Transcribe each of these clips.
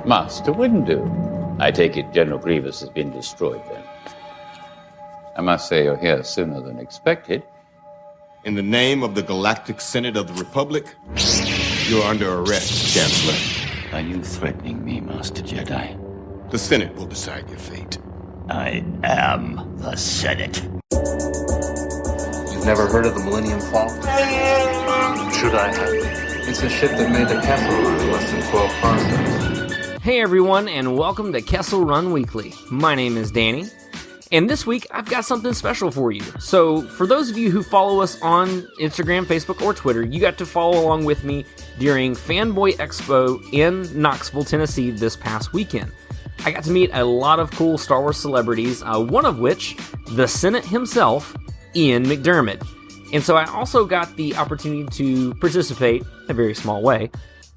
Master wouldn't do. I take it General Grievous has been destroyed then. I must say you're here sooner than expected. In the name of the Galactic Senate of the Republic, you're under arrest, Chancellor. Are you threatening me, Master Jedi? The Senate will decide your fate. I am the Senate. You've never heard of the Millennium Falcon? Should I have? It's a ship that made the Kessel run in less than 12 parsecs. Hey everyone, and welcome to Kessel Run Weekly. My name is Danny, and this week I've got something special for you. So, for those of you who follow us on Instagram, Facebook, or Twitter, you got to follow along with me during Fanboy Expo in Knoxville, Tennessee this past weekend. I got to meet a lot of cool Star Wars celebrities, one of which, the Senate himself, Ian McDiarmid. And so I also got the opportunity to participate, in a very small way,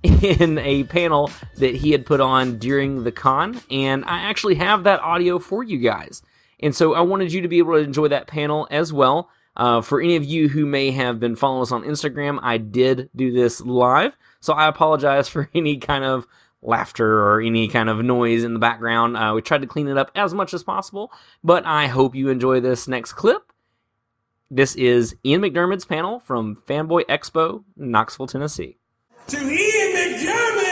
in a panel that he had put on during the con, and I actually have that audio for you guys. And so I wanted you to be able to enjoy that panel as well. For any of you who may have been following us on Instagram, I did do this live, so I apologize for any kind of laughter or any kind of noise in the background. We tried to clean it up as much as possible, but I hope you enjoy this next clip. This is Ian McDiarmid's panel from Fanboy Expo, Knoxville, Tennessee. To Ian McDiarmid!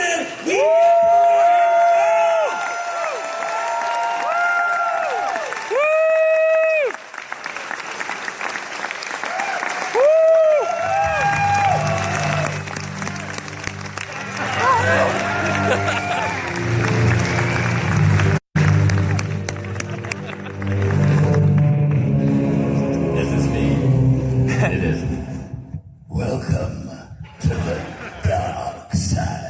This is me. It is. Welcome to the dark side.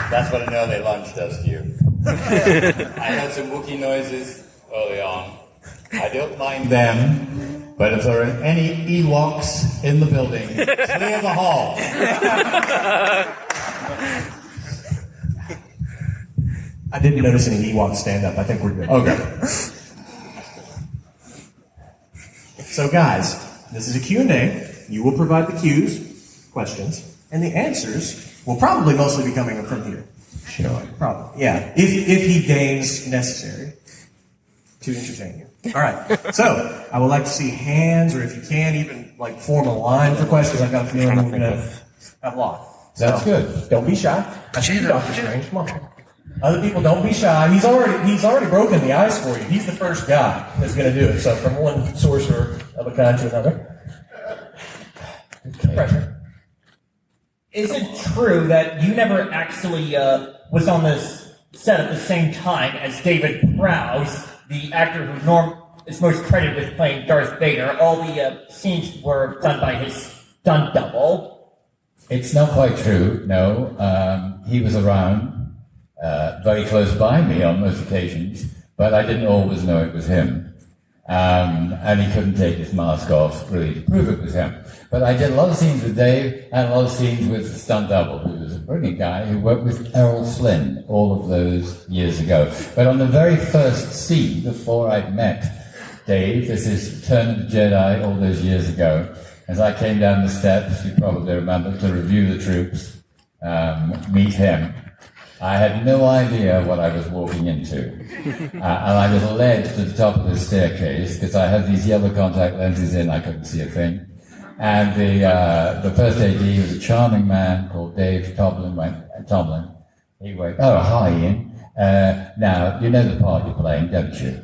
That's what an early lunch does to you. I heard some Wookiee noises early on. I don't mind them, but if there are any Ewoks in the building, clear the hall. I didn't notice any Ewoks stand up. I think we're good. Okay. So guys, this is a Q&A. You will provide the cues, questions, and the answers will probably mostly be coming from here. Sure. Probably, yeah. If he deigns necessary to entertain you. All right. So I would like to see hands, or if you can, even like form a line for questions. I've got a feeling we're going to have a lot. That's So, good. Don't be shy. I see you, Dr. Strange. Come on. Other people, don't be shy. He's already broken the ice for you. He's the first guy that's going to do it. So from one sorcerer of a kind to another. Okay. Pressure. Is it true that you never actually was on this set at the same time as David Prowse, the actor who is most credited with playing Darth Vader? All the scenes were done by his stunt double. It's not quite true, no. He was around, very close by me on most occasions, but I didn't always know it was him. And he couldn't take his mask off, really, to prove it was him. But I did a lot of scenes with Dave, and a lot of scenes with the stunt double, who was a brilliant guy, who worked with Errol Flynn all of those years ago. But on the very first scene, before I'd met Dave, this is Return of the Jedi all those years ago, as I came down the steps, you probably remember, to review the troops, meet him, I had no idea what I was walking into. And I was led to the top of the staircase, because I had these yellow contact lenses in, I couldn't see a thing. And the first AD was a charming man called Dave Tomlin. He went, "Oh, hi, Ian. Now, you know the part you're playing, don't you?"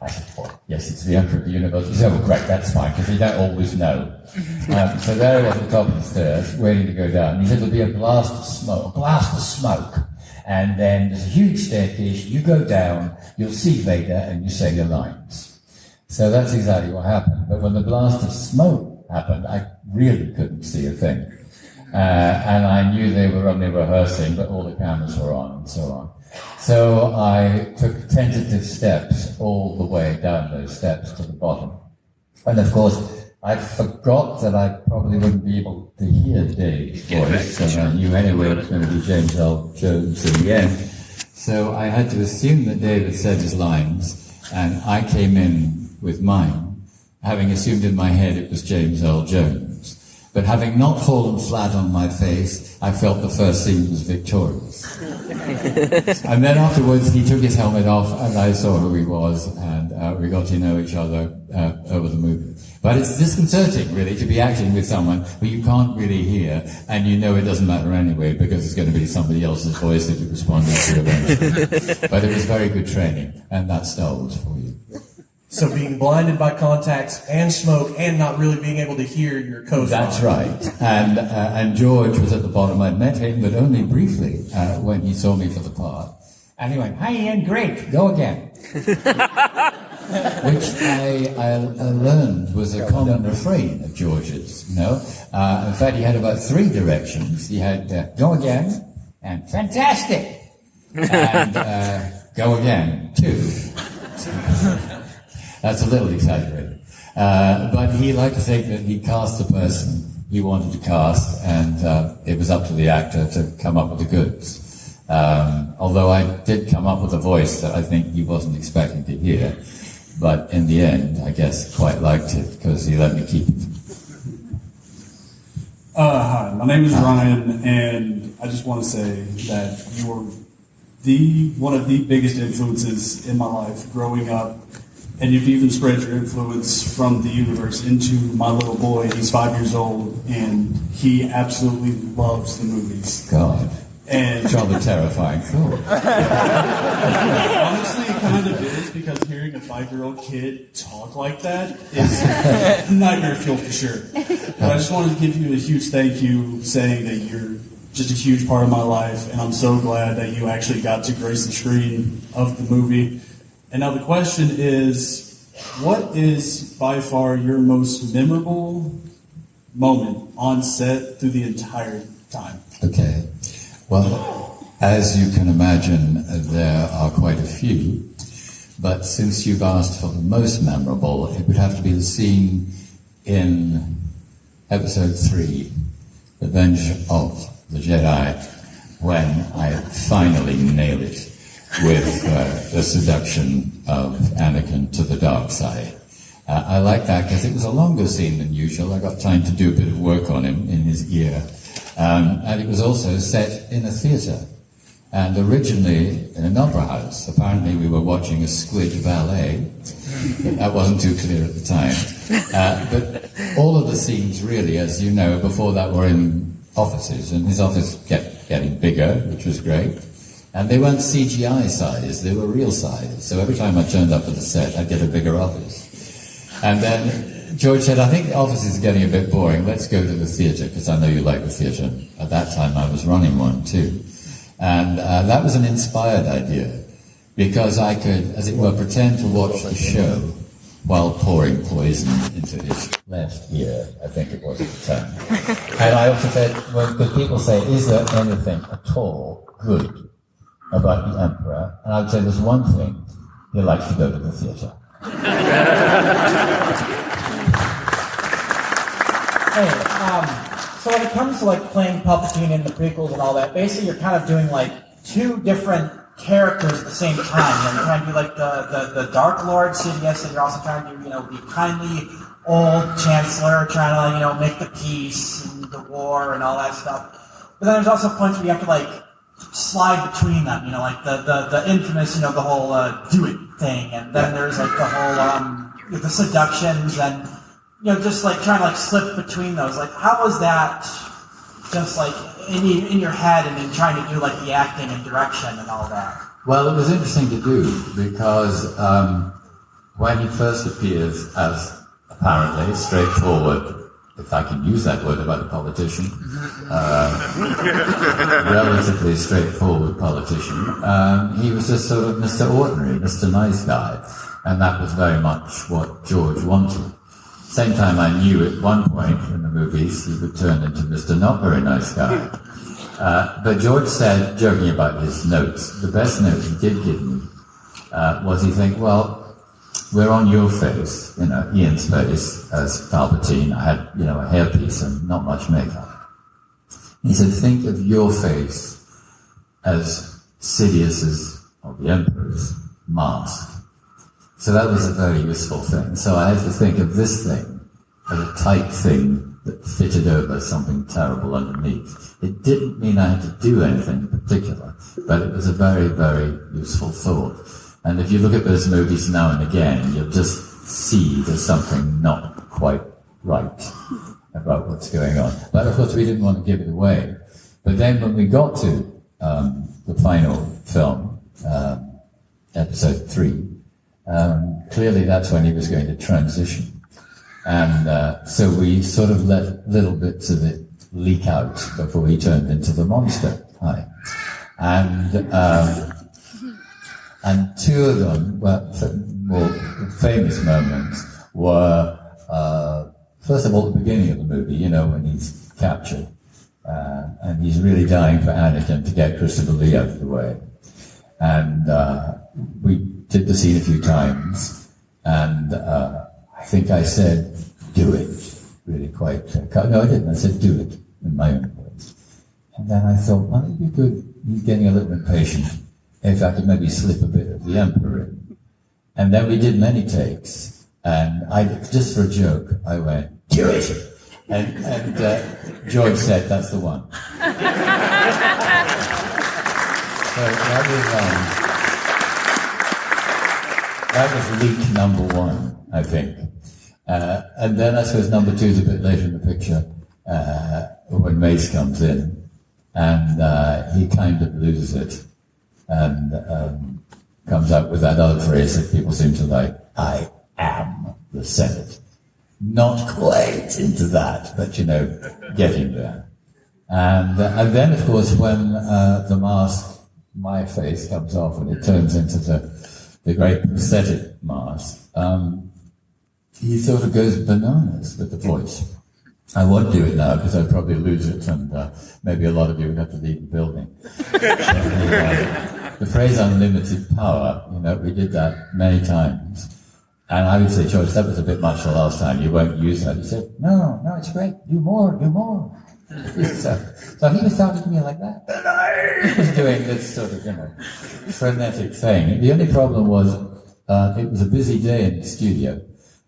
I said, "Oh, yes, it's the Emperor of the Universe." He said, "Oh, great, that's fine, because you don't always know." So there I was at the top of the stairs, waiting to go down. He said, "There'll be a blast of smoke. And then there's a huge staircase, you go down, you'll see Vader, and you say your lines." So that's exactly what happened. But when the blast of smoke happened, I really couldn't see a thing. And I knew they were only rehearsing, but all the cameras were on and so on. So I took tentative steps all the way down those steps to the bottom. And of course, I forgot that I probably wouldn't be able to hear Dave's voice, and I knew anyway it was going to be James Earl Jones in the end. So I had to assume that Dave had said his lines, and I came in with mine, having assumed in my head it was James Earl Jones. But having not fallen flat on my face, I felt the first scene was victorious. And then afterwards, he took his helmet off, and I saw who he was, and we got to know each other over the movie. But it's disconcerting, really, to be acting with someone who you can't really hear, and you know it doesn't matter anyway, because it's going to be somebody else's voice that you're responding to eventually. But it was very good training, and that's Star Wars for you. So being blinded by contacts and smoke and not really being able to hear your co-star. That's right. And George was at the bottom. I'd met him, but only briefly when he saw me for the part. And he went, "Hi, Ian, great, go again." Which I learned was a common refrain of George's, you know. In fact, he had about 3 directions. He had go again, and fantastic, and go again, too. That's a little exaggerated. But he liked to think that he cast the person he wanted to cast, and it was up to the actor to come up with the goods. Although I did come up with a voice that I think he wasn't expecting to hear. But in the end, I guess, quite liked it, because he let me keep it. Hi, my name is Ryan, and I just want to say that you were one of the biggest influences in my life growing up. And you've even spread your influence from the universe into my little boy. He's 5 years old, and he absolutely loves the movies. God. And it's rather terrifying thought. Honestly, it kind of is, because hearing a 5-year-old kid talk like that is nightmare fuel for sure. But I just wanted to give you a huge thank you, saying that you're just a huge part of my life, and I'm so glad that you actually got to grace the screen of the movie. And now the question is, what is by far your most memorable moment on set through the entire time? Okay. Well, as you can imagine, there are quite a few. But since you've asked for the most memorable, it would have to be the scene in Episode 3, Revenge of the Jedi, when I finally nail it with the seduction of Anakin to the dark side. I like that because it was a longer scene than usual. I got time to do a bit of work on him in his ear. And it was also set in a theatre. And originally in an opera house. Apparently we were watching a squid ballet. That wasn't too clear at the time. But all of the scenes really, as you know, before that were in offices. And his office kept getting bigger, which was great. And they weren't CGI size, they were real size. So every time I turned up at the set, I'd get a bigger office. And then George said, "I think the office is getting a bit boring, let's go to the theatre," because I know you like the theatre. At that time I was running one too. And that was an inspired idea, because I could, as it were, pretend to watch the show while pouring poison into his left ear, I think it was at the time. And I also said, well, because people say, is there anything at all good about the Emperor? And I would say there's one thing, he likes to go to the theatre. Hey, so when it comes to like playing Palpatine in the prequels and all that, basically you're kind of doing like 2 different characters at the same time. You know, you're trying to do like the Dark Lord Sidious, and you're also trying to do, the kindly old Chancellor, trying to make the peace and the war and all that stuff. But then there's also points where you have to like slide between them, like the infamous, the whole do it thing, and then there's like the whole the seductions, and just like trying to like slip between those. Like, how was that just like in your head, and in trying to do like the acting and direction and all that? Well, it was interesting to do, because when he first appears as apparently straightforward, if I can use that word about a politician, relatively straightforward politician, he was just sort of Mr. Ordinary, Mr. Nice Guy, and that was very much what George wanted. Same time I knew at one point in the movies he would turn into Mr. Not Very Nice Guy. But George said, joking about his notes, the best note he did give me was he think, well, we're on your face, Ian's face as Palpatine. I had, a hairpiece and not much makeup. He said, think of your face as Sidious's, or the Emperor's, mask. So that was a very useful thing. So I had to think of this thing as a tight thing that fitted over something terrible underneath. It didn't mean I had to do anything in particular, but it was a very, very useful thought. And if you look at those movies now and again, you'll just see there's something not quite right about what's going on. But of course we didn't want to give it away. But then when we got to the final film, episode 3, clearly that's when he was going to transition. And so we sort of let little bits of it leak out before he turned into the monster. And two of them, more famous moments, were, first of all, the beginning of the movie, you know, when he's captured. And he's really dying for Anakin to get Christopher Lee out of the way. And we did the scene a few times, and I think I said, do it, really quite. No, I didn't. I said, do it, in my own words. And then I thought, well, it'd be good, he's getting a little impatient, if I could maybe slip a bit of the Emperor in. And then we did many takes, and just for a joke, I went, do it! And George said, that's the one. So that was leak number 1, I think. And then I suppose number 2 is a bit later in the picture, when Mace comes in, and he kind of loses it, and comes up with that other phrase that people seem to like, I am the Senate. Not quite into that, but, you know, getting there. And then, of course, when the mask, my face, comes off and it turns into the great prosthetic mask, he sort of goes bananas with the voice. I won't do it now because I'd probably lose it, and maybe a lot of you would have to leave the building. The phrase unlimited power, you know, we did that many times. And I would say, George, that was a bit much the last time, you won't use that. He said, no, it's great, do more. So he was talking to me like that. And he was doing this sort of, you know, frenetic thing. The only problem was, it was a busy day in the studio,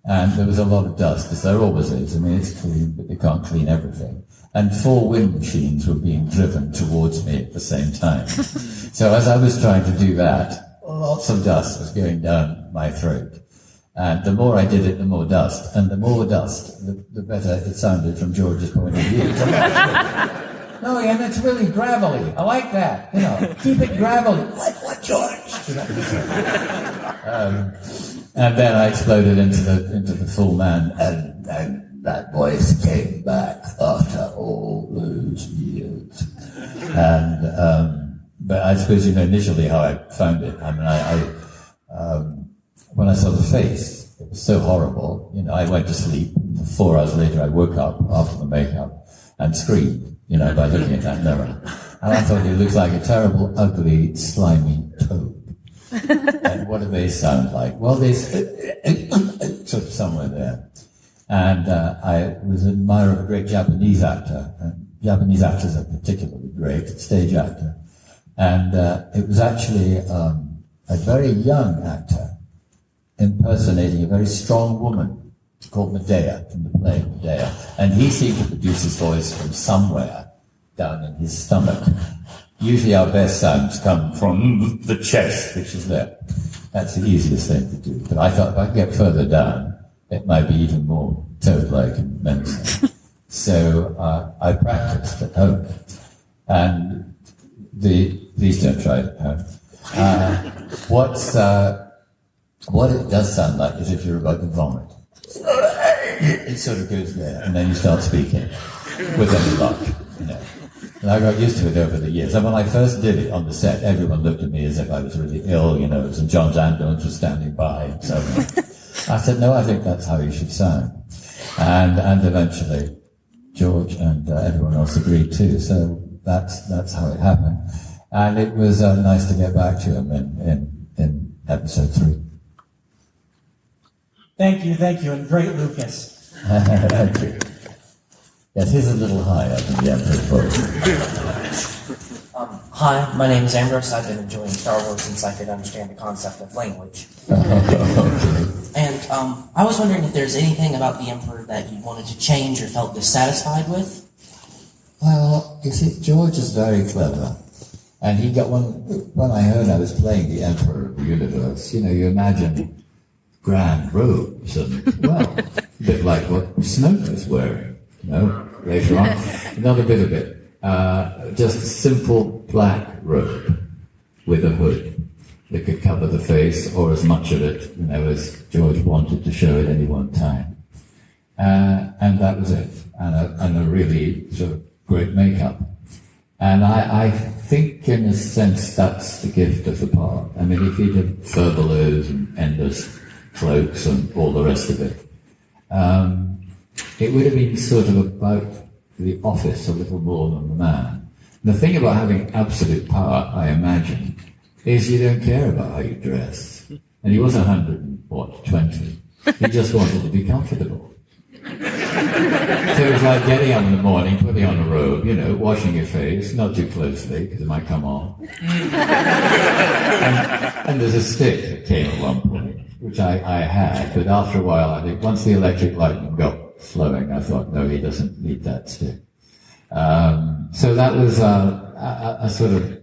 and there was a lot of dust, as there always is. I mean, it's clean, but they can't clean everything. And 4 wind machines were being driven towards me at the same time. So as I was trying to do that, lots of dust was going down my throat. And the more I did it, the more dust. And the more dust, the better it sounded from George's point of view. No, Ian, it's really gravelly. I like that. You know, keep it gravelly. Like what, George? And then I exploded into the full man, and that voice came back after all those years. And but I suppose you know initially how I found it. I mean, when I saw the face, it was so horrible. You know, I went to sleep. 4 hours later, I woke up after the makeup and screamed, you know, by looking at that mirror. And I thought, it looks like a terrible, ugly, slimy toad. And what do they sound like? Well, they sort of somewhere there. And I was an admirer of a great Japanese actor. And Japanese actors are particularly great, stage actor. And it was actually a very young actor impersonating a very strong woman called Medea, from the play Medea. And he seemed to produce his voice from somewhere down in his stomach. Usually our best sounds come from the chest, which is there. That's the easiest thing to do. But I thought if I could get further down, it might be even more toad-like and menacing. So I practiced at home. And please don't try it at home. What it does sound like is if you're about to vomit. It sort of goes there, and then you start speaking with any luck, you know. And I got used to it over the years. And when I first did it on the set, everyone looked at me as if I was really ill, you know, and John Zandones was standing by and so on. I said, no, I think that's how you should sound. And eventually George and everyone else agreed too. So that's how it happened. And it was nice to get back to him in episode 3. Thank you, and great Lucas. Thank you. Yes, he's a little higher than the Emperor's voice. Hi, my name is Ambrose. I've been enjoying Star Wars since I could understand the concept of language. And I was wondering if there's anything about the Emperor that you wanted to change or felt dissatisfied with? Well, you see, George is very clever. And he got when I heard I was playing the Emperor of the Universe, you imagine grand robes and, well, a bit like what Snoke was wearing, later on. Another bit of it. Just a simple black robe with a hood that could cover the face or as much of it, as George wanted to show at any one time. And that was it. And a really sort of great makeup. And I think, in a sense, that's the gift of the part. I mean, if he did furbelows and endless cloaks and all the rest of it, it would have been sort of about the office a little more than the man. And the thing about having absolute power, I imagine, is you don't care about how you dress. And he was 120. He just wanted to be comfortable. So it was like getting up in the morning, putting on a robe, washing your face, not too closely, because it might come on. and there's a stick that came at one point, which I had, but after a while, I think once the electric lightning got flowing, I thought, no, he doesn't need that stick. So that was a sort of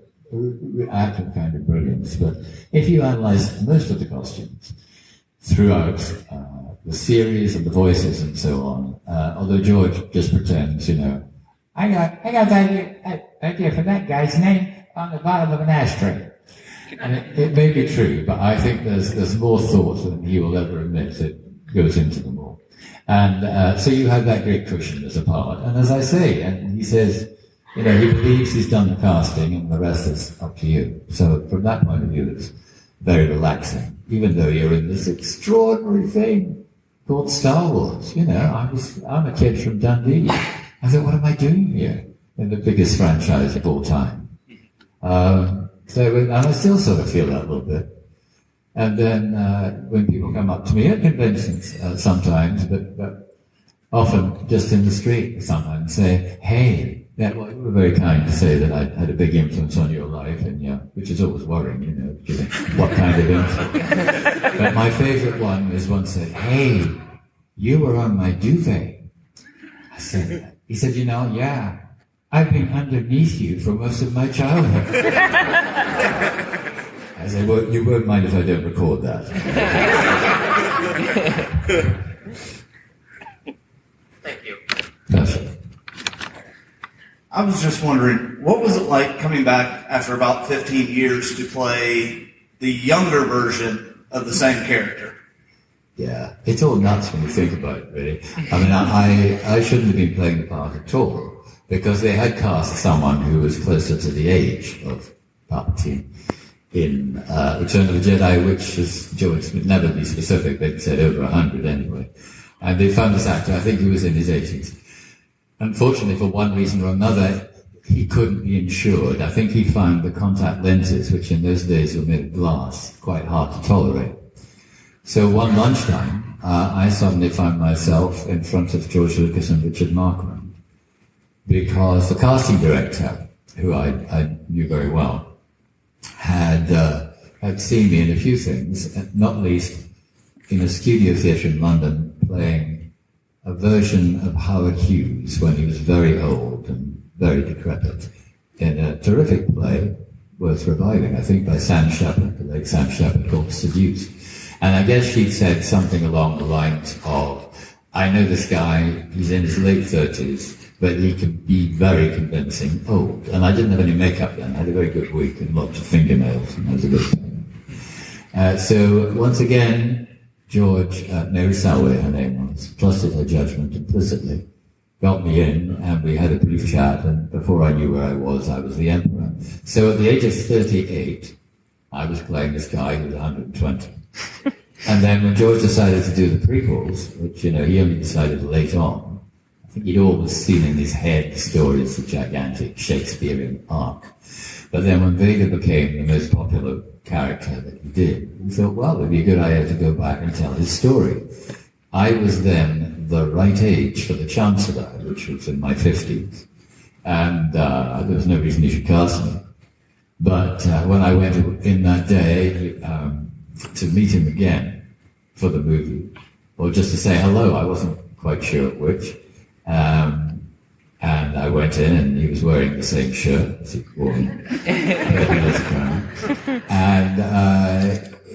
act of kind of brilliance. But if you analyze most of the costumes throughout the series and the voices and so on, although George just pretends, I got that idea for that guy's name on the bottom of an ashtray. And it may be true, but I think there's more thought than he will ever admit that goes into them all. And so you have that great cushion as a part. And as I say, and he says, he believes he's done the casting and the rest is up to you. So from that point of view, it's very relaxing, even though you're in this extraordinary thing called Star Wars. I'm a kid from Dundee. I thought, what am I doing here in the biggest franchise of all time? And I still sort of feel that a little bit. And then when people come up to me at conventions sometimes, but often just in the street sometimes, say, hey, you were very kind to say that I had a big influence on your life, and which is always worrying, what kind of influence. But my favorite one is one said, hey, you were on my duvet. He said, yeah, I've been underneath you for most of my childhood. I said, well, you won't mind if I don't record that. Thank you. That's it. I was just wondering, what was it like coming back after about 15 years to play the younger version of the same character? Yeah, it's all nuts when you think about it, really. I mean, I shouldn't have been playing the part at all, because they had cast someone who was closer to the age of Palpatine in Return of the Jedi, which is, George would never be specific, they'd said over 100 anyway. And they found this actor, I think he was in his 80s. Unfortunately, for one reason or another, he couldn't be insured. I think he found the contact lenses, which in those days were made of glass, quite hard to tolerate. So one lunchtime, I suddenly found myself in front of George Lucas and Richard Markman, because the casting director, who I knew very well, had seen me in a few things, not least in a studio theatre in London, playing a version of Howard Hughes when he was very old and very decrepit, in a terrific play worth reviving, I think by Sam Shepard, the late Sam Shepard, called Seduced. And I guess she said something along the lines of, I know this guy, he's in his late 30s, but he can be very convincing old. And I didn't have any makeup then. I had a very good week and lots of fingernails, and that was a good thing. So once again, George, Mary Salway, her name was, trusted her judgment implicitly, got me in, and we had a brief chat, and before I knew where I was the Emperor. So at the age of 38, I was playing this guy who was 120. And then when George decided to do the prequels, which, he only decided late on, I think he'd always seen in his head the story as the gigantic Shakespearean arc. But then when Vader became the most popular character that he did, we thought, well, it'd be a good idea to go back and tell his story. I was then the right age for the Chancellor, which was in my 50s, and there was no reason he should cast me. But when I went in that day to meet him again for the movie, or just to say hello, I wasn't quite sure which. And I went in, and he was wearing the same shirt as he'd worn 30 years ago. And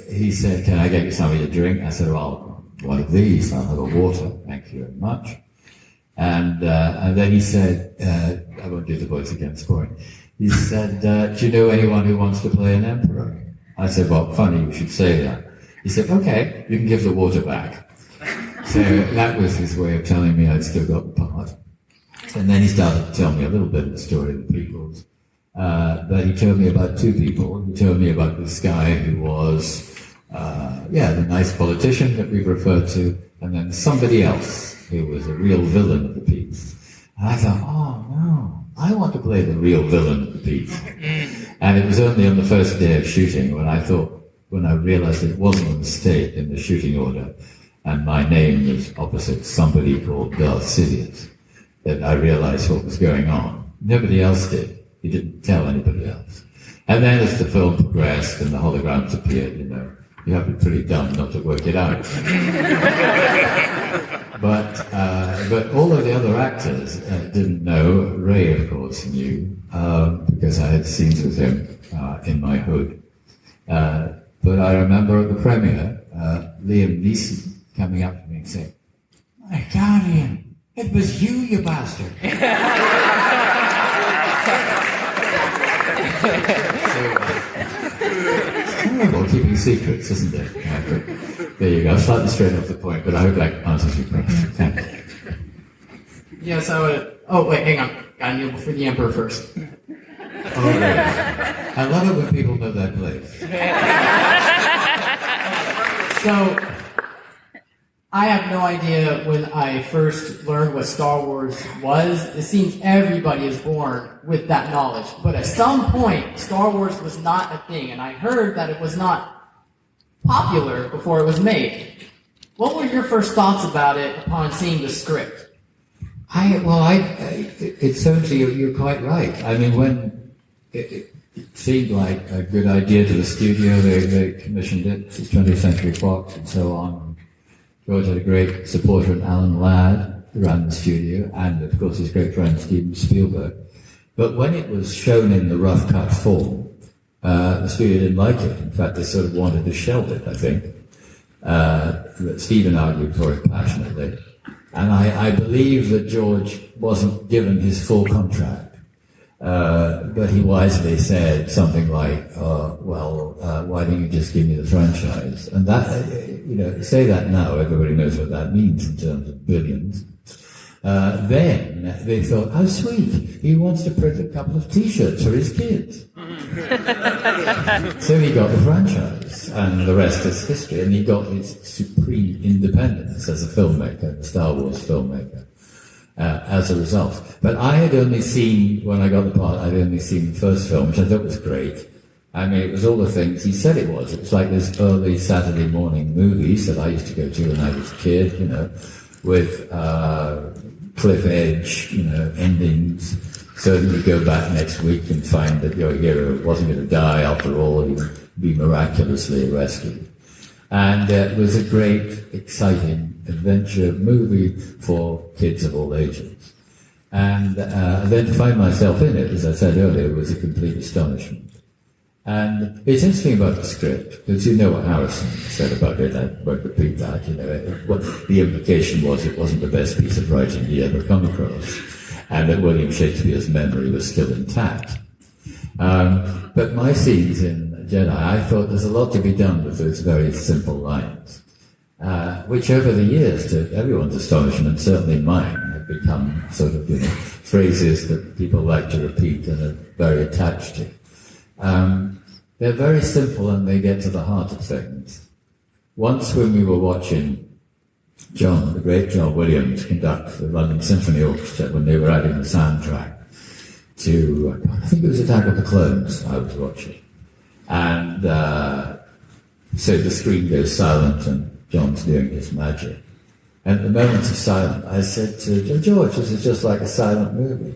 he said, "Can I get you something to drink?" I said, "Well, one of these. I'll have a water. Thank you very much." And then he said, I won't do the voice again, it's boring. He said, "Do you know anyone who wants to play an emperor?" I said, "Well, funny you should say that." He said, "Okay, you can give the water back." So that was his way of telling me I'd still got the part. And then he started to tell me a little bit of the story of the prequels. But he told me about two people. He told me about this guy who was, the nice politician that we've referred to, and then somebody else who was a real villain of the piece. And I thought, oh no, I want to play the real villain of the piece. And it was only on the first day of shooting when I realized it wasn't a mistake in the shooting order, and my name was opposite somebody called Darth Sidious, that I realized what was going on. Nobody else did. He didn't tell anybody else. And then as the film progressed and the holograms appeared, you have to be pretty dumb not to work it out. But all of the other actors didn't know. Ray, of course, knew, because I had scenes with him in my hood. But I remember at the premiere, Liam Neeson coming up to me and saying, "My God, Ian, it was you bastard." It's terrible keeping secrets, isn't it? There you go. Slightly straight off the point, but I hope that answers your question. Thanks. Yes, I would. Oh, wait, hang on. Got to kneel for the Emperor first. Oh, yeah. I love it when people know that place. So, I have no idea when I first learned what Star Wars was. It seems everybody is born with that knowledge. But at some point, Star Wars was not a thing, and I heard that it was not popular before it was made. What were your first thoughts about it upon seeing the script? It seems you're quite right. I mean, when it seemed like a good idea to the studio, they commissioned it to 20th Century Fox and so on. George had a great supporter in Alan Ladd, who ran the studio, and of course his great friend Steven Spielberg. But when it was shown in the rough cut form, the studio didn't like it. In fact, they sort of wanted to shelve it, I think. But Steven argued for it passionately. And I believe that George wasn't given his full contract. But he wisely said something like, why don't you just give me the franchise? And that, say that now, everybody knows what that means in terms of billions. Then they thought, how sweet, he wants to print a couple of T-shirts for his kids. So he got the franchise, and the rest is history, and he got his supreme independence as a filmmaker, a Star Wars filmmaker, as a result. But I had only seen, when I got the part, I'd only seen the first film, which I thought was great. I mean, it was all the things he said it was. It was like this early Saturday morning movies that I used to go to when I was a kid, with cliff edge, endings, so that you go back next week and find that your hero wasn't going to die after all, he would be miraculously rescued. And it was a great, exciting adventure movie for kids of all ages. And then to find myself in it, as I said earlier, was a complete astonishment. And it's interesting about the script, because you know what Harrison said about it, I won't repeat that, the implication was it wasn't the best piece of writing he ever come across, and that William Shakespeare's memory was still intact. But my scenes in Jedi, I thought there's a lot to be done with those very simple lines, which over the years, to everyone's astonishment, certainly mine, have become sort of, phrases that people like to repeat and are very attached to. They're very simple and they get to the heart of things. Once when we were watching the great John Williams conduct the London Symphony Orchestra when they were adding the soundtrack to, I think it was Attack of the Clones I was watching. And so the screen goes silent and John's doing his magic. And at the moments of silence, I said to George, this is just like a silent movie.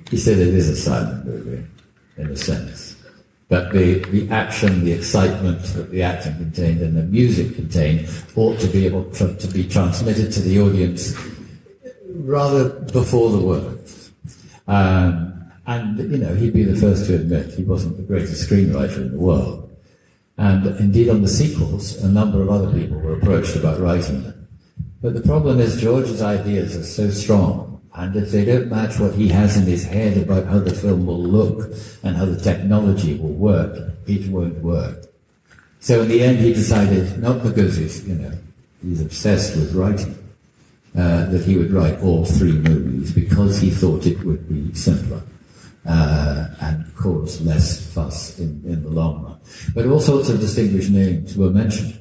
He said, it is a silent movie, in a sense. But the action, the excitement that the acting contained and the music contained ought to be able to be transmitted to the audience rather before the words. And, you know, he'd be the first to admit he wasn't the greatest screenwriter in the world. And indeed on the sequels, a number of other people were approached about writing them. But the problem is George's ideas are so strong, and if they don't match what he has in his head about how the film will look and how the technology will work, it won't work. So in the end he decided, not because he's obsessed with writing, that he would write all 3 movies because he thought it would be simpler and cause less fuss in the long run. But all sorts of distinguished names were mentioned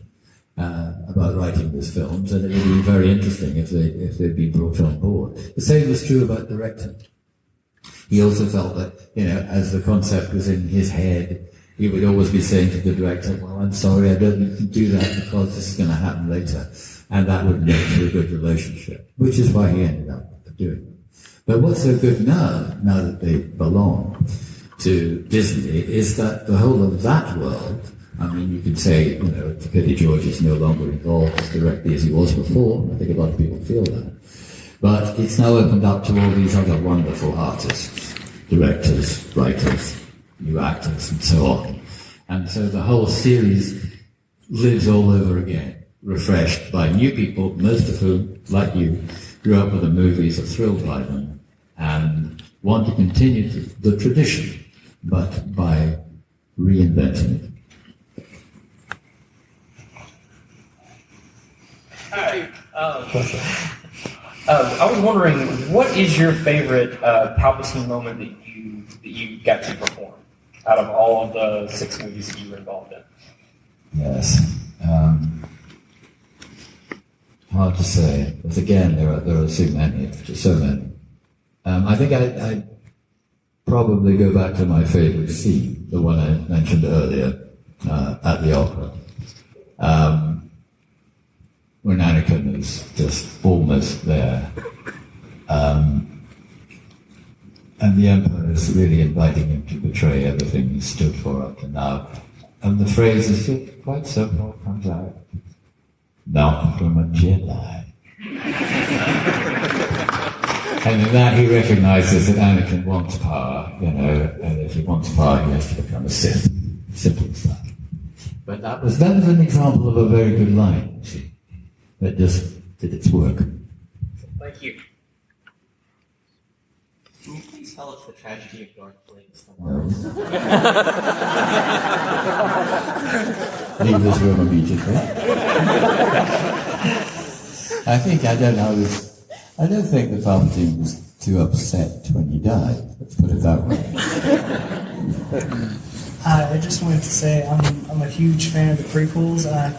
about writing these films, and it would be very interesting if they'd been brought on board. The same was true about directing. He also felt that, as the concept was in his head, he would always be saying to the director, well, I'm sorry, I don't need to do that because this is going to happen later. And that would make for a good relationship, which is why he ended up doing it. But what's so good now that they belong to Disney, is that the whole of that world, I mean, you could say, it's a pity George is no longer involved as directly as he was before. I think a lot of people feel that. But it's now opened up to all these other wonderful artists, directors, writers, new actors, and so on. And so the whole series lives all over again, refreshed by new people, most of whom, like you, grew up with the movies, are thrilled by them, and want to continue the tradition, but by reinventing it. Hi. I was wondering, what is your favorite Palpatine moment that you got to perform out of all of the 6 movies that you were involved in? Yes. Hard to say, but again, there are so many. I think I'd probably go back to my favorite scene, the one I mentioned earlier, at the opera. When Anakin is just almost there, and the Emperor is really inviting him to betray everything he stood for up to now. And the phrase is just quite simple, it comes out, not from a Jedi. And in that he recognizes that Anakin wants power, and if he wants power, he has to become a Sith. Simple as that. But that was an example of a very good line, you see, that just did its work. Thank you. Can you please tell us the tragedy of Darth Plagueis? Leave this room immediately. I don't think that Palpatine was too upset when he died. Let's put it that way. Hi, I just wanted to say I'm a huge fan of the prequels. I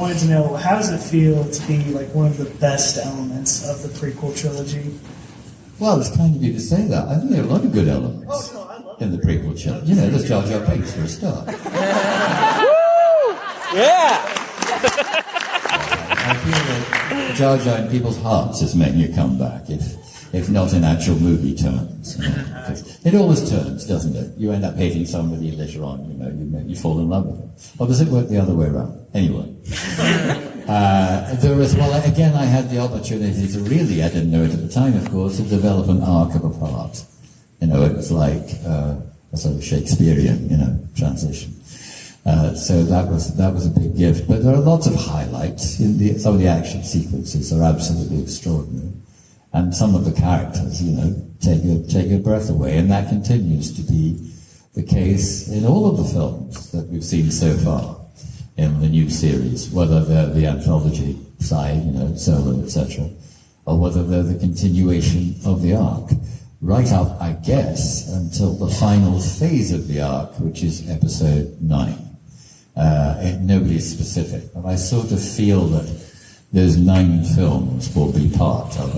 wanted to know, how does it feel to be like one of the best elements of the prequel trilogy? Well, it's kind of you to say that. I think there are a lot of good elements in the prequel trilogy. There's Jar Jar Binks for a start. Yeah! I feel that Jar Jar in people's hearts is making a comeback, if not in actual movie terms. It always turns, doesn't it? You end up hating somebody later on, you fall in love with them. Or does it work the other way around? Anyway. Again, I had the opportunity to really, I didn't know it at the time, of course, to develop an arc of a part. It was like a sort of Shakespearean, transition. So that was a big gift. But there are lots of highlights. Some of the action sequences are absolutely extraordinary. And some of the characters, take your breath away. And that continues to be the case in all of the films that we've seen so far in the new series, whether they're the anthology side, Solo, etc., or whether they're the continuation of the arc, right up, I guess, until the final phase of the arc, which is episode 9. Nobody's specific, but I sort of feel that those 9 films will be part of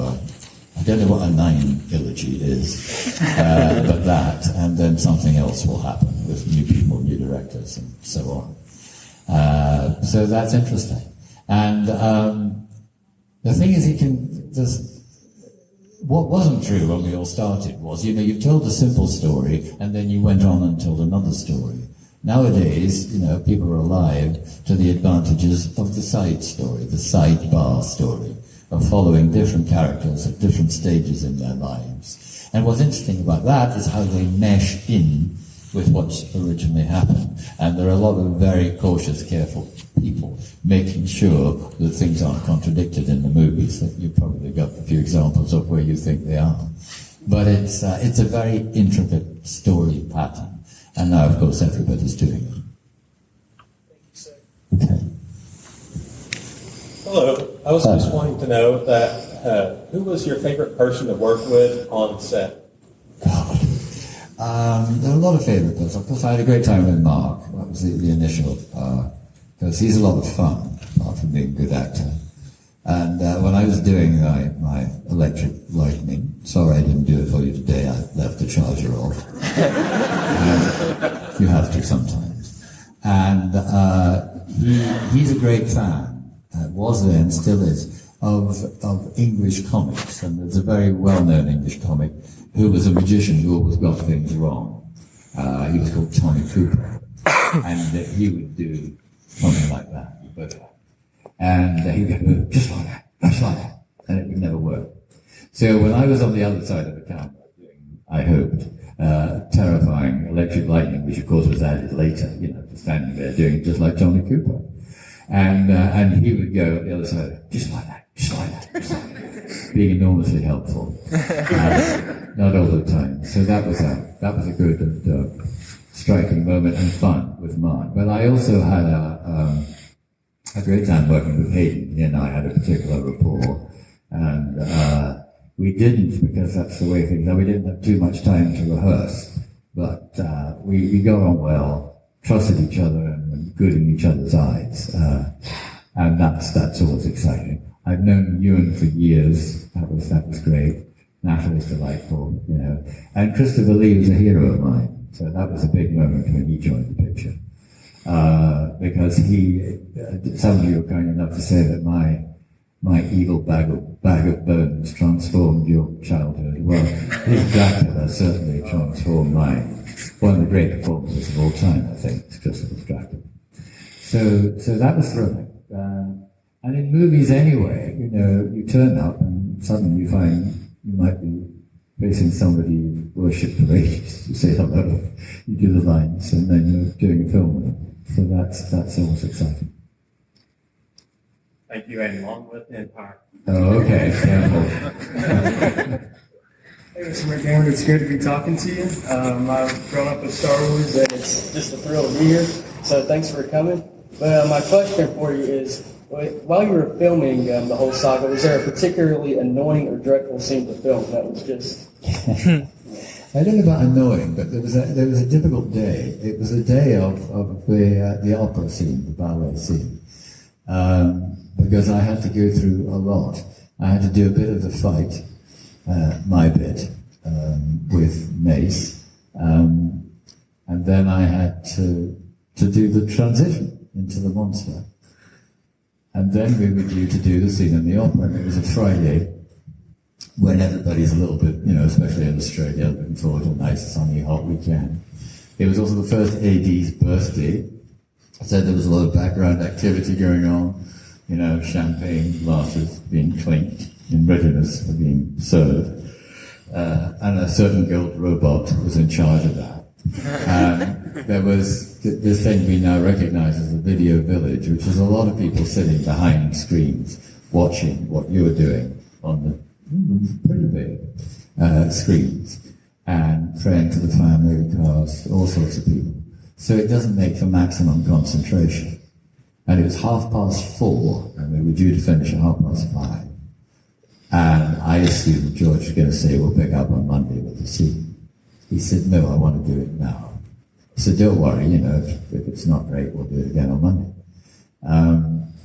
I don't know what a 9-ilogy is, but that, and then something else will happen with new people, new directors, and so on. So that's interesting. And the thing is, what wasn't true when we all started was, you've told a simple story, and then you went on and told another story. Nowadays, people are alive to the advantages of the side story, the sidebar story, of following different characters at different stages in their lives. And what's interesting about that is how they mesh in with what's originally happened. And there are a lot of very cautious, careful people making sure that things aren't contradicted in the movies. That you've probably got a few examples of where you think they are. But it's a very intricate story pattern. And now, of course, everybody's doing it. Okay. Hello. I was just wanting to know that who was your favorite person to work with on set? There are a lot of favourite persons. Of course, I had a great time with Mark. That was the initial, because he's a lot of fun, apart from being a good actor. And when I was doing my electric lightning, sorry I didn't do it for you today, I left the charger off. You have to sometimes. And he's a great fan, was then, still is, of English comics. And there's a very well-known English comic who was a magician who always got things wrong. He was called Tommy Cooper. And he would do something like that. And he would go, just like that. And it would never work. So when I was on the other side of the camera doing, I hoped, terrifying electric lightning, which of course was added later, just standing there doing it just like Tommy Cooper. And he would go on the other side, just like that, being enormously helpful. Not all the time. So that was a good and striking moment and fun with Mark. But I also had a great time working with Hayden. He and I had a particular rapport, and we didn't, because that's the way things are, we didn't have too much time to rehearse, but we got on well, trusted each other, and good in each other's eyes, and that's always exciting. I've known Ewan for years. That was great. Natalie's delightful, and Christopher Lee was a hero of mine, so that was a big moment when he joined the picture. Because some of you were kind enough to say that my evil bag of bones transformed your childhood. Well, his Dracula certainly transformed mine. One of the great performances of all time, I think, is Christopher's Dracula. So that was thrilling. And in movies anyway, you turn up and suddenly you find you might be facing somebody you've worshipped for ages. You say hello, you do the lines, and then you're doing a film with them. So that's always exciting. Thank you, and long live the Empire. Oh, okay. Careful. Hey, Mr. McDiarmid, it's good to be talking to you. I've grown up with Star Wars, and it's just a thrill to be here. So thanks for coming. But my question for you is, while you were filming the whole saga, was there a particularly annoying or dreadful scene to film that was just... I don't know about annoying, but there was a difficult day. It was a day of the opera scene, the ballet scene, because I had to go through a lot. I had to do a bit of the fight, my bit, with Mace, and then I had to do the transition into the monster. And then we were due to do the scene in the opera, and it was a Friday, when everybody's a little bit, especially in Australia, looking forward to a nice sunny hot weekend. It was also the first AD's birthday, so there was a lot of background activity going on, champagne glasses being clinked in readiness for being served, and a certain gold robot was in charge of that. There was this thing we now recognize as the video village, which is a lot of people sitting behind screens watching what you were doing on the pretty big screens, and friends of the family, the cast, all sorts of people. So it doesn't make for maximum concentration. And it was 4:30, and we were due to finish at 5:30. And I assumed George was going to say, we'll pick up on Monday with the scene. He said, no, I want to do it now. He said, don't worry, if it's not great, we'll do it again on Monday.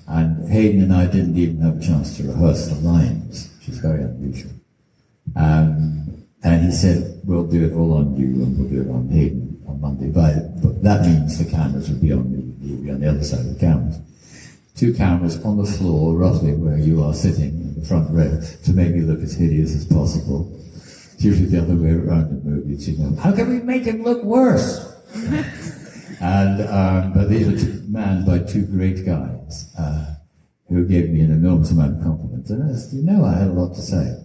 And Hayden and I didn't even have a chance to rehearse the lines, which is very unusual. And he said, we'll do it all on you, and we'll do it on Hayden on Monday. But that means the cameras would be on me, you'll be on the other side of the cameras. 2 cameras on the floor, roughly where you are sitting in the front row, to make me look as hideous as possible. It's usually the other way around in movies, How can we make him look worse? But these were manned by two great guys who gave me an enormous amount of confidence. And as you know, I had a lot to say.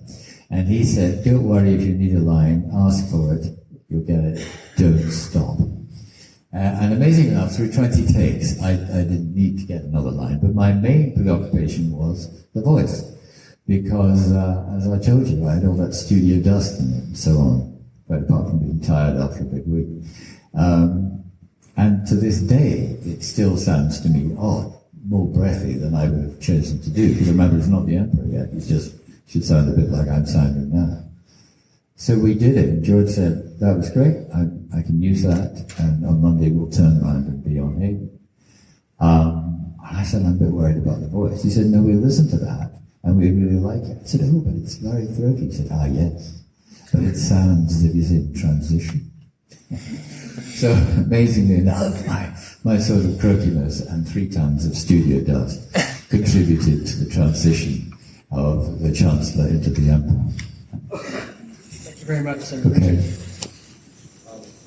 And he said, don't worry if you need a line, ask for it, you'll get it, don't stop. And amazing enough, through 20 takes, I didn't need to get another line, but my main preoccupation was the voice. Because, as I told you, I had all that studio dust and so on, quite apart from being tired after a big week. And to this day, it still sounds to me odd, more breathy than I would have chosen to do, because remember, it's not the Emperor yet, it just should sound a bit like I'm sounding now. So we did it, and George said, that was great, I can use that, and on Monday we'll turn around and be on Hayden. And I said, I'm a bit worried about the voice. He said, no, we'll listen to that, and we really like it. I said, oh, but it's very throaty. He said, yes, but it sounds as if he's in transition. So, amazingly enough, my sort of croakiness and 3 tons of studio dust contributed to the transition of the Chancellor into the Emperor. Thank you very much, sir. Okay.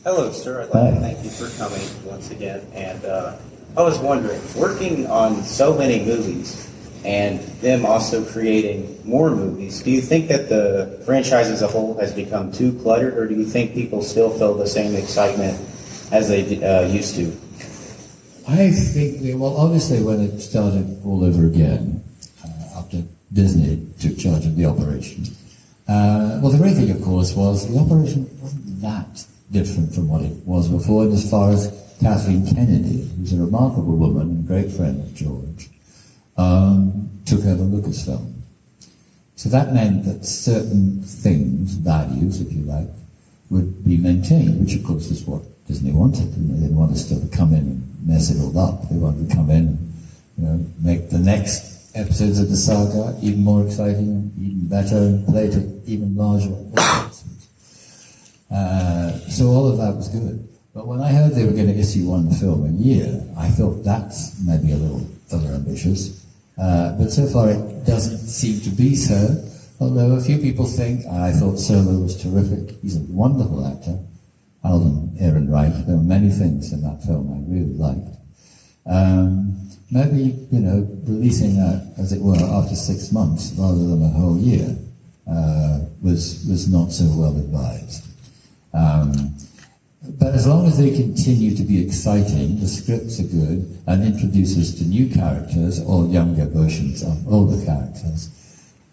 Hello, sir. I'd like to thank you for coming once again. And I was wondering, working on so many movies and them also creating more movies, do you think that the franchise as a whole has become too cluttered, or do you think people still feel the same excitement as they used to? I think, well, obviously when it started all over again, after Disney took charge of the operation, well, the great thing, of course, was the operation wasn't that different from what it was before, and as far as Kathleen Kennedy, who's a remarkable woman and a great friend of George, took over Lucasfilm. So that meant that certain things, values, if you like, would be maintained, which of course is what Disney wanted. You know, they didn't want us to come in and mess it all up. They wanted to come in and, make the next episodes of the saga even more exciting and even better and play to even larger audiences. So all of that was good. But when I heard they were going to issue one film a year, I thought that's maybe a little over-ambitious. But so far it doesn't seem to be so, although a few people think, I thought Solo was terrific. He's a wonderful actor. Alden Ehrenreich. There were many things in that film I really liked. Maybe, releasing that, as it were, after 6 months rather than a whole year was not so well advised. But as long as they continue to be exciting, the scripts are good, and introduce us to new characters or younger versions of older characters,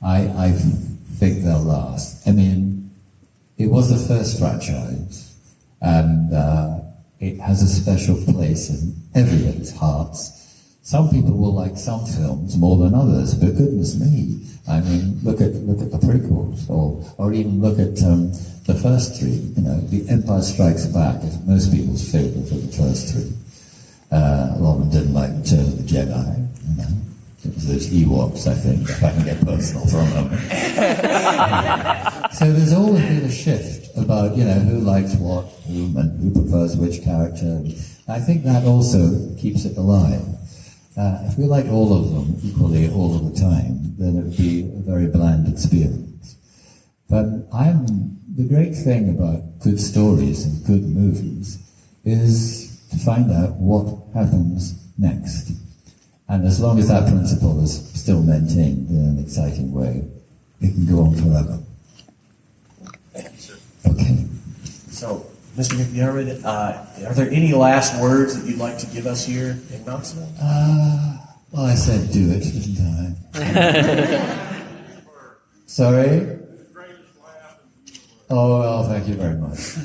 I think they'll last. I mean, it was the first franchise, and it has a special place in everybody's hearts. Some people will like some films more than others, but goodness me, I mean, look at the prequels, or even look at the first 3. The Empire Strikes Back is most people's favourite of the first 3. A lot of them didn't like Return of the Jedi. It was those Ewoks, I think, if I can get personal from them. So there's always been a shift about, who likes what, whom, and who prefers which character. I think that also keeps it alive. If we liked all of them equally all of the time, then it would be a very bland experience. But the great thing about good stories and good movies is to find out what happens next. And as long as that principle is still maintained in an exciting way, it can go on forever. Thank you, sir. Okay. So, Mr. McDiarmid, are there any last words that you'd like to give us here in Knoxville? Well, I said do it, didn't I? Sorry? Oh, well, thank you very much.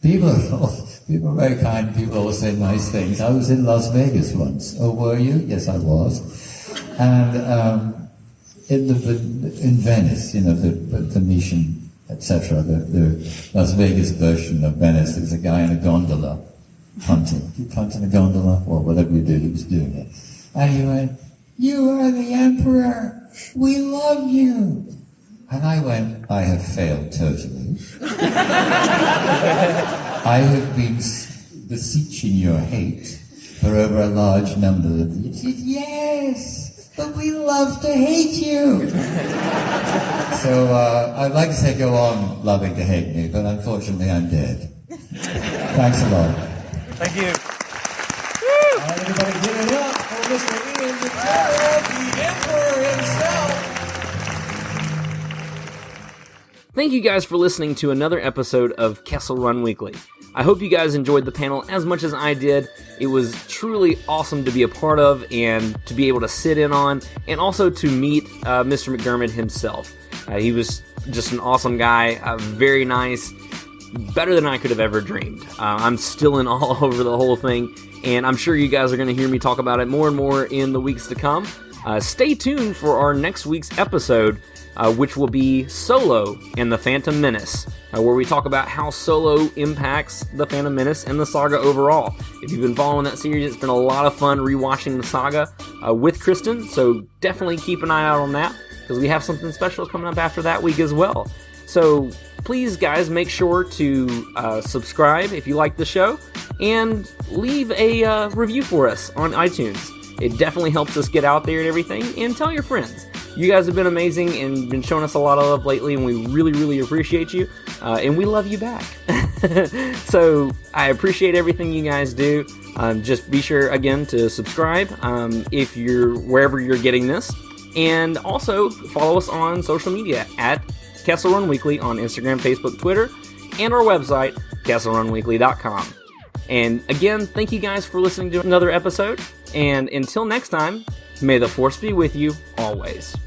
People are very kind. People always say nice things. I was in Las Vegas once. Oh, were you? Yes, I was. And in Venice, the Venetian, etc., the Las Vegas version of Venice, there's a guy in a gondola hunting. You hunt in a gondola? Or whatever you do, he was doing it. And he went, "You are the Emperor. We love you." And I went, I have failed totally. I have been beseeching your hate for over a large number of years. He said, "Yes, but we love to hate you." So I'd like to say go on loving to hate me, but unfortunately I'm dead. Thanks a lot. Thank you. All right, everybody, give it up for Mr. Ian McDiarmid, the Emperor himself. Thank you guys for listening to another episode of Kessel Run Weekly. I hope you guys enjoyed the panel as much as I did. It was truly awesome to be a part of and to be able to sit in on, and also to meet Mr. McDiarmid himself. He was just an awesome guy, very nice, better than I could have ever dreamed. I'm still in awe over the whole thing, and I'm sure you guys are going to hear me talk about it more and more in the weeks to come. Stay tuned for our next week's episode, which will be Solo and the Phantom Menace, where we talk about how Solo impacts the Phantom Menace and the saga overall. If you've been following that series, it's been a lot of fun rewatching the saga with Kristen, so definitely keep an eye out on that, because we have something special coming up after that week as well. So please, guys, make sure to subscribe if you like the show, and leave a review for us on iTunes. It definitely helps us get out there and everything, and tell your friends. You guys have been amazing and been showing us a lot of love lately, and we really, really appreciate you, and we love you back. So I appreciate everything you guys do. Just be sure, again, to subscribe if you're wherever you're getting this, and also follow us on social media at Kessel Run Weekly on Instagram, Facebook, Twitter, and our website, KesselRunWeekly.com. And again, thank you guys for listening to another episode, and until next time, may the Force be with you always.